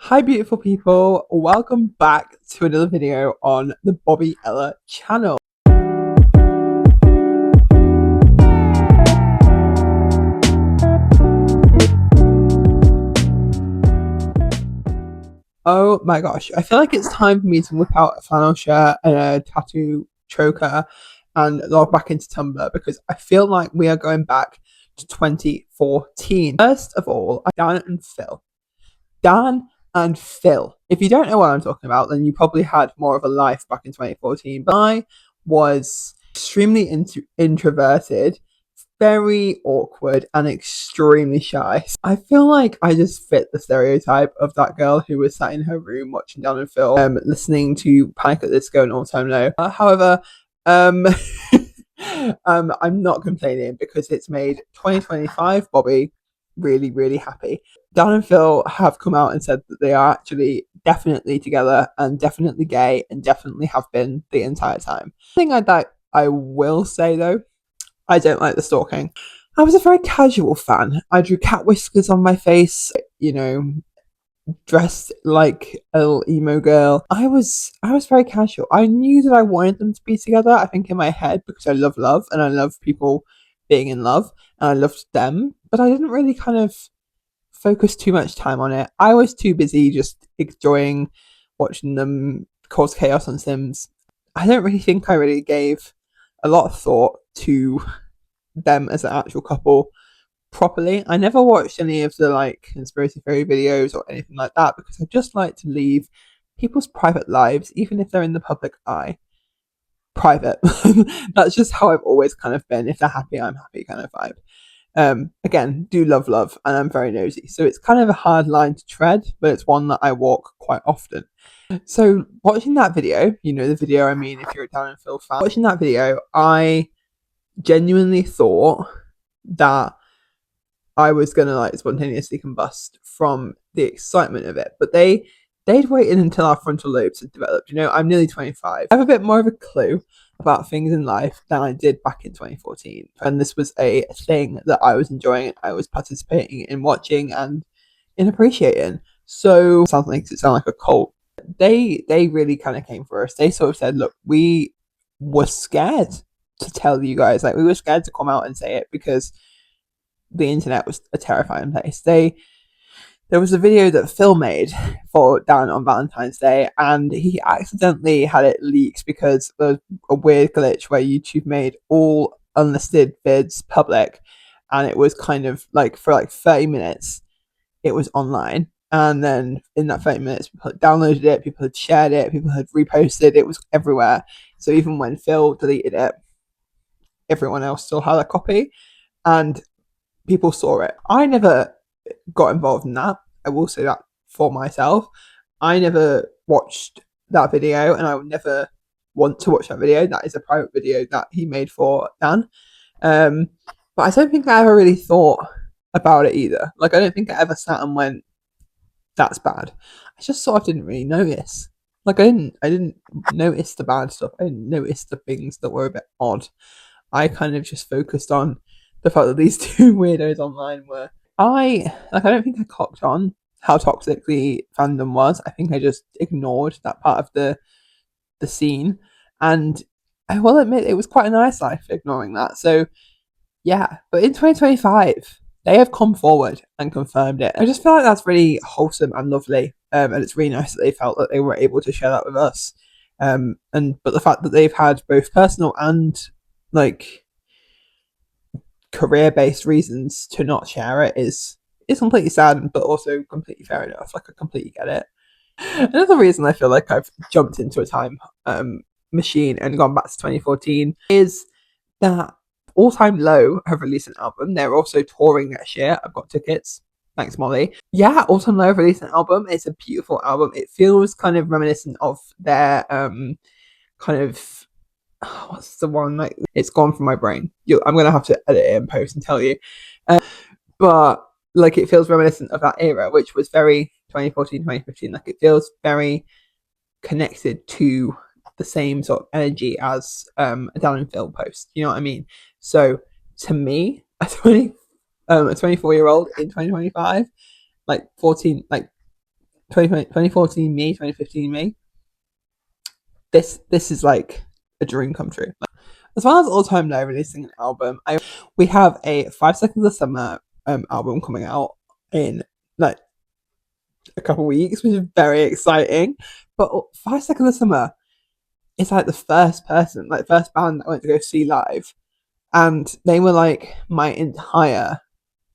Hi beautiful people, welcome back to another video on the Bobbie Ella channel. Oh my gosh, I feel like it's time for me to whip out a flannel shirt and a tattoo choker and log back into Tumblr because I feel like we are going back to 2014. First of all, Dan and Phil. Dan and Phil. If you don't know what I'm talking about, then you probably had more of a life back in 2014. But I was extremely introverted, very awkward, and extremely shy. I feel like I just fit the stereotype of that girl who was sat in her room watching Dan and Phil, listening to Panic at the Disco and All Time Low. However, um, I'm not complaining because it's made 2025 Bobbie really, really happy. Dan and Phil have come out and said that they are actually definitely together and definitely gay and definitely have been the entire time. I will say though, I don't like the stalking. I was a very casual fan. I drew cat whiskers on my face, dressed like a little emo girl. I was very casual. I knew that I wanted them to be together, I think in my head, because I love and I love people being in love and I loved them, but I didn't really kind of focus too much time on it. I was too busy just enjoying watching them cause chaos on Sims. I don't really think I really gave a lot of thought to them as an actual couple properly. I never watched any of the conspiracy theory videos or anything like that because I just like to leave people's private lives, even if they're in the public eye, private. That's just how I've always kind of been. If they're happy, I'm happy kind of vibe. Again, do love, and I'm very nosy. So it's kind of a hard line to tread, but it's one that I walk quite often. So watching that video, the video I mean, if you're a Dan and Phil fan, watching that video, I genuinely thought that I was gonna spontaneously combust from the excitement of it. But they'd waited until our frontal lobes had developed. I'm nearly 25. I have a bit more of a clue about things in life than I did back in 2014. And this was a thing that I was enjoying, I was participating in watching and in appreciating. So something makes it sound like a cult. They really kind of came for us. They sort of said, look, we were scared to tell you guys, we were scared to come out and say it because the internet was a terrifying place. There was a video that Phil made for Dan on Valentine's Day, and he accidentally had it leaked because there was a weird glitch where YouTube made all unlisted vids public, and it was kind of for 30 minutes, it was online. And then in that 30 minutes, people had downloaded it, people had shared it, people had reposted it was everywhere. So even when Phil deleted it, everyone else still had a copy, and people saw it. I never got involved in that. I will say that for myself. I never watched that video, and I would never want to watch that video. That is a private video that he made for Dan. But I don't think I ever really thought about it either. I don't think I ever sat and went, that's bad. I just sort of didn't really notice. I didn't notice the bad stuff. I didn't notice the things that were a bit odd. I kind of just focused on the fact that these two weirdos online were. I don't think I clocked on how toxic the fandom was. I think I just ignored that part of the scene, and I will admit it was quite a nice life ignoring that. So yeah, but in 2025 they have come forward and confirmed it. I just feel like that's really wholesome and lovely, and it's really nice that they felt that they were able to share that with us. But the fact that they've had both personal and career-based reasons to not share it is completely sad, but also completely fair enough. I completely get it. Another reason I feel like I've jumped into a time machine and gone back to 2014 is that All Time Low have released an album. They're also touring next year. I've got tickets. Thanks, Molly. Yeah, All Time Low have released an album. It's a beautiful album. It feels kind of reminiscent of their kind of what's the one, it's gone from my brain. I'm gonna have to edit it in post and tell you, but it feels reminiscent of that era, which was very 2014 2015. It feels very connected to the same sort of energy as a Dan and Phil post, you know what I mean? So to me, a 24-year-old in 2025, 14, 2014 me, 2015 me. This is like a dream come true. As well as All Time Low releasing an album, we have a 5 Seconds of Summer album coming out in like a couple of weeks, which is very exciting. But 5 Seconds of Summer is like the first band that I went to go see live, and they were like my entire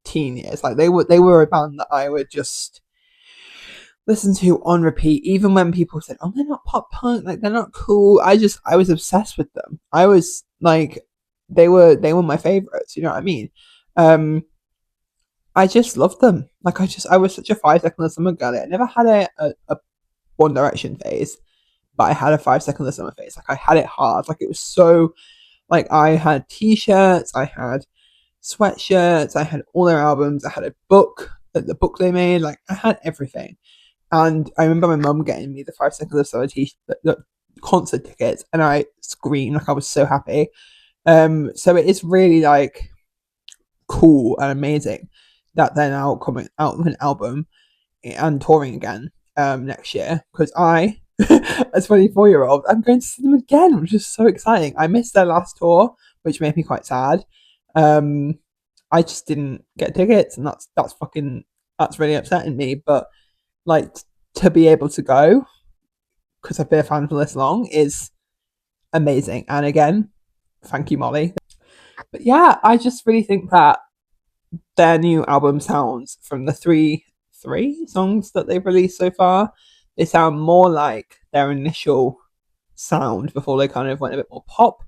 teen years. Like they were a band that I would just listen to on repeat, even when people said, "Oh, they're not pop punk, like they're not cool." I was obsessed with them. I was like, they were my favorites. You know what I mean? Um, I just loved them. Like I was such a 5 Seconds of Summer girl. I never had a One Direction phase, but I had a 5 Seconds of Summer phase. Like I had it hard. Like it was so like I had t-shirts, I had sweatshirts, I had all their albums, I had a book, the book they made. Like I had everything. And I remember my mum getting me the 5 Seconds of Summer the concert tickets, and I screamed like I was so happy. So it is really like cool and amazing that they're now coming out with an album and touring again next year, because I, as a 24-year-old, I'm going to see them again, which is so exciting. I missed their last tour, which made me quite sad. Um, I just didn't get tickets, and that's really upsetting me. But like to be able to go because I've been a fan for this long is amazing. And again, thank you, Molly. But yeah, I just really think that their new album sounds, from the three songs that they've released so far, they sound more like their initial sound before they kind of went a bit more pop.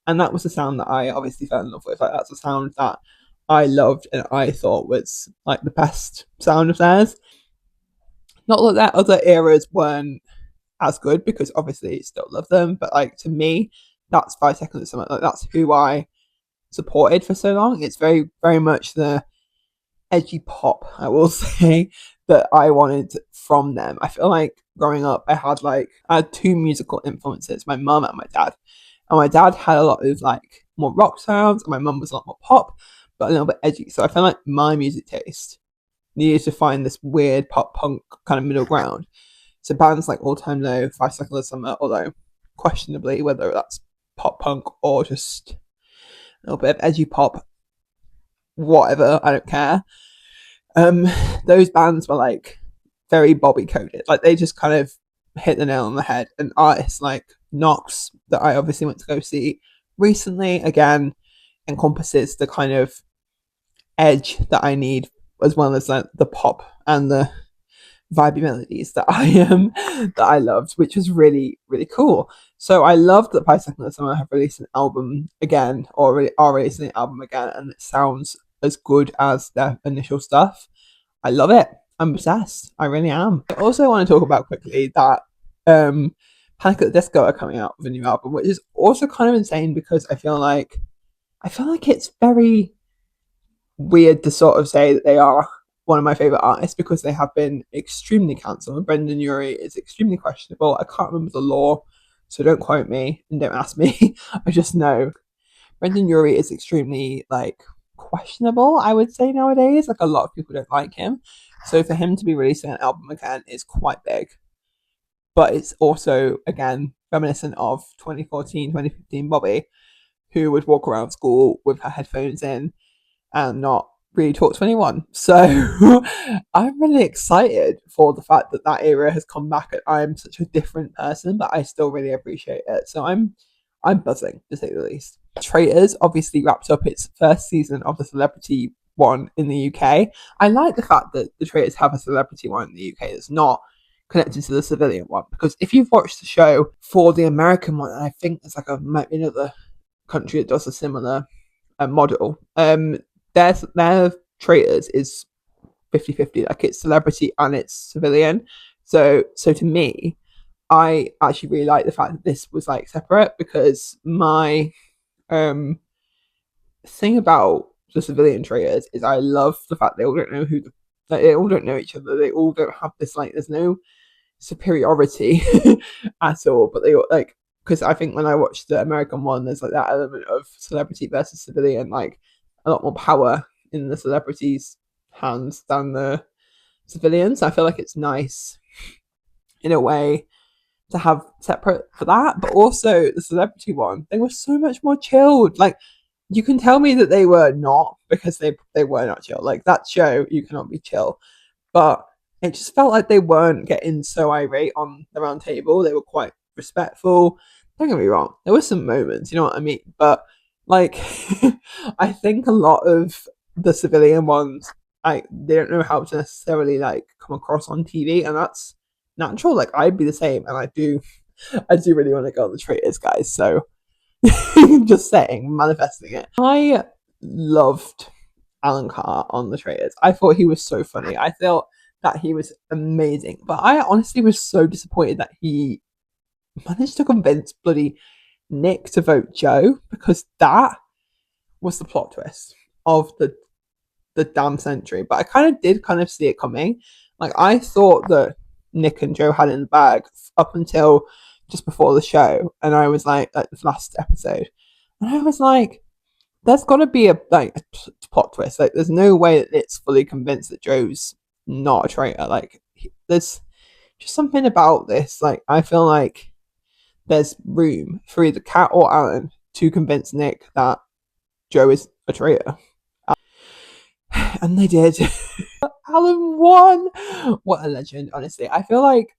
And that was the sound that I obviously fell in love with. Like that's a sound that I loved and I thought was like the best sound of theirs. Not that their other eras weren't as good, because obviously I still love them, but like to me, that's 5 Seconds of Summer. Like that's who I supported for so long. It's very, very much the edgy pop, I will say, that I wanted from them. I feel like growing up, I had two musical influences: my mum and my dad. And my dad had a lot of like more rock sounds, and my mum was a lot more pop, but a little bit edgy. So I feel like my music taste needed to find this weird pop punk kind of middle ground. So bands like All Time Low, 5 Seconds of Summer, although questionably whether that's pop punk or just a little bit of edgy pop, whatever, I don't care. Those bands were like very Bobbie coded. Like they just kind of hit the nail on the head. And artists like Knox, that I obviously went to go see recently, again encompasses the kind of edge that I need, as well as like the pop and the vibey melodies that I loved, which was really, really cool. So I loved that 5 Seconds of Summer have released an album again, or are releasing an album again, and it sounds as good as their initial stuff. I love it. I'm obsessed. I really am. I also want to talk about quickly that Panic at the Disco are coming out with a new album, which is also kind of insane, because I feel like it's very weird to sort of say that they are one of my favorite artists, because they have been extremely cancelled. Brendan Urie is extremely questionable. I can't remember the law, so don't quote me and don't ask me. I just know Brendan Urie is extremely like questionable, I would say, nowadays. Like a lot of people don't like him. So for him to be releasing an album again is quite big. But it's also, again, reminiscent of 2014, 2015 Bobbie, who would walk around school with her headphones in and not really talk to anyone. So I'm really excited for the fact that that era has come back, and I'm such a different person, but I still really appreciate it. So I'm buzzing, to say the least. Traitors obviously wrapped up its first season of the celebrity one in the UK. I like the fact that the Traitors have a celebrity one in the UK that's not connected to the civilian one, because if you've watched the show for the American one, and I think there's like might be another country that does a similar model, their Traitors is 50-50. Like it's celebrity and it's civilian. So to me, I actually really like the fact that this was like separate, because my thing about the civilian Traitors is I love the fact they all don't know like they all don't know each other. They all don't have this like, there's no superiority at all, but they all like, because I think when I watched the American one, there's like that element of celebrity versus civilian, like a lot more power in the celebrities' hands than the civilians. I feel like it's nice in a way to have separate for that, but also the celebrity one, they were so much more chilled. Like, you can tell me that they were not, because they were not chill. Like, that show, you cannot be chill. But it just felt like they weren't getting so irate on the round table. They were quite respectful. Don't get me wrong, there were some moments, you know what I mean? But like, I think a lot of the civilian ones, like, they don't know how to necessarily like come across on TV, and that's natural. Like, I'd be the same, and I do really want to go on the Traitors, guys. So just saying, manifesting it. I loved Alan Carr on the Traitors. I thought he was so funny. I thought that he was amazing. But I honestly was so disappointed that he managed to convince bloody Nick to vote Joe, because that was the plot twist of the damn century. But I did see it coming. Like, I thought that Nick and Joe had it in the bag up until just before the show, and I was like the last episode, and I was like, there's got to be a plot twist. Like, there's no way that it's fully convinced that Joe's not a traitor. Like, there's just something about this. Like, I feel like there's room for either Kat or Alan to convince Nick that Joe is a traitor, and they did. Alan won. What a legend! Honestly, I feel like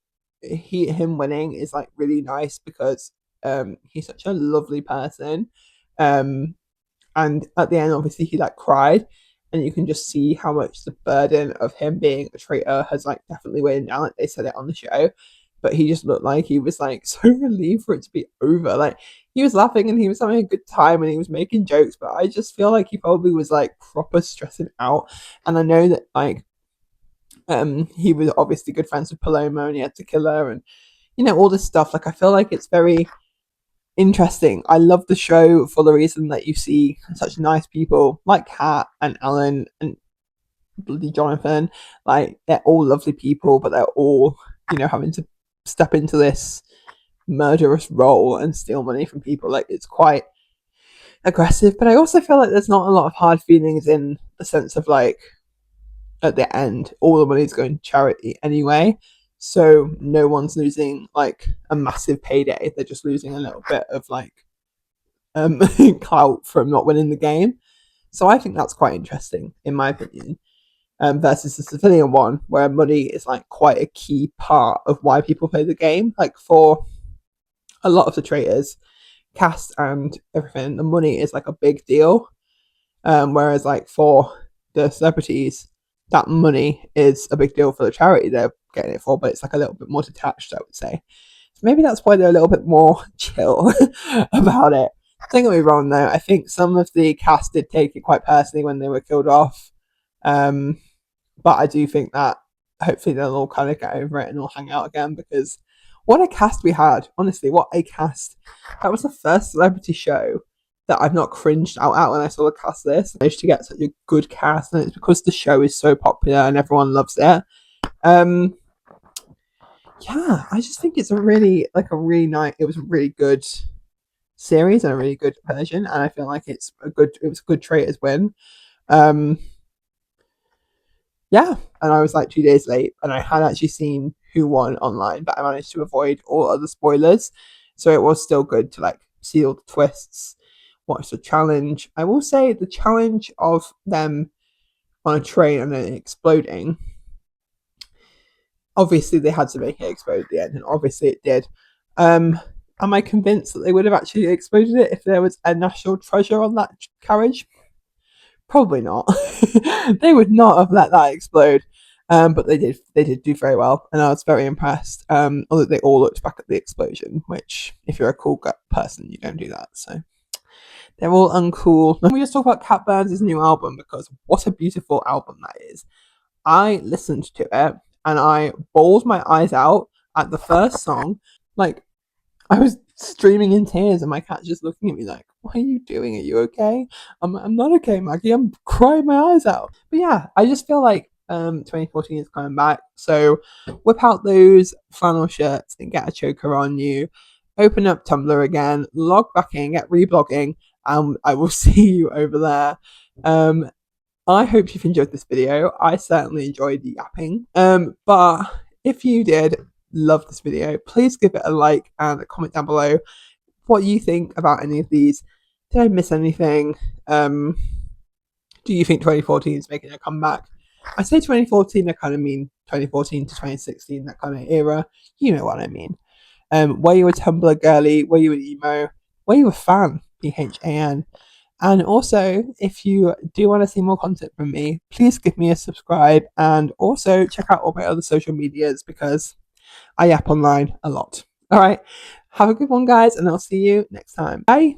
him winning is like really nice, because he's such a lovely person. And at the end, obviously, he like cried, and you can just see how much the burden of him being a traitor has like definitely weighed down. Like, they said it on the show, but he just looked like he was like so relieved for it to be over. Like, he was laughing and he was having a good time and he was making jokes, but I just feel like he probably was like proper stressing out. And I know that like he was obviously good friends with Paloma, and he had to kill her, and you know, all this stuff. Like, I feel like it's very interesting. I love the show for the reason that you see such nice people like Kat and Alan and bloody Jonathan. Like, they're all lovely people, but they're all, you know, having to step into this murderous role and steal money from people. Like, it's quite aggressive, but I also feel like there's not a lot of hard feelings, in the sense of like, at the end, all the money's going to charity anyway. So no one's losing like a massive payday. They're just losing a little bit of like clout from not winning the game. So I think that's quite interesting, in my opinion. Versus the civilian one, where money is like quite a key part of why people play the game. Like, for a lot of the traitors, cast and everything, the money is like a big deal. Whereas like for the celebrities, that money is a big deal for the charity they're getting it for, but it's like a little bit more detached, I would say. So maybe that's why they're a little bit more chill about it. Don't get me wrong though, I think some of the cast did take it quite personally when they were killed off. But I do think that hopefully they'll all kind of get over it and all hang out again, because what a cast we had. Honestly, what a cast. That was the first celebrity show that I've not cringed out at when I saw the cast list. I managed to get such a good cast, and it's because the show is so popular and everyone loves it. Yeah, I just think it's a really nice, it was a really good series and a really good version, and I feel like it was a good Traitors win. Yeah, and I was like 2 days late, and I had actually seen who won online, but I managed to avoid all other spoilers, so it was still good to like see all the twists, watch the challenge. I will say the challenge of them on a train and then exploding, obviously they had to make it explode at the end, and obviously it did. Am I convinced that they would have actually exploded it if there was a national treasure on that carriage? Probably not. They would not have let that explode. But they did do very well, and I was very impressed. Although they all looked back at the explosion, which, if you're a cool person, you don't do that. So they're all uncool. Let me just talk about Cat Burns' new album, because what a beautiful album that is. I listened to it and I bawled my eyes out at the first song. Like, I was streaming in tears, and my cat's just looking at me like, what are you doing? Are you okay? I'm not okay, Maggie. I'm crying my eyes out. But yeah, I just feel like 2014 is coming back. So whip out those flannel shirts and get a choker on you. Open up Tumblr again, log back in, get reblogging, and I will see you over there. I hope you've enjoyed this video. I certainly enjoyed the yapping. But if you did, love this video. Please give it a like and a comment down below what you think about any of these. Did I miss anything? Do you think 2014 is making a comeback? I say 2014, I kind of mean 2014 to 2016, that kind of era. You know what I mean. Were you a Tumblr girly? Were you an emo? Were you a fan? PHAN. And also, if you do want to see more content from me, please give me a subscribe and also check out all my other social medias because I yap online a lot. All right. Have a good one, guys, and I'll see you next time. Bye.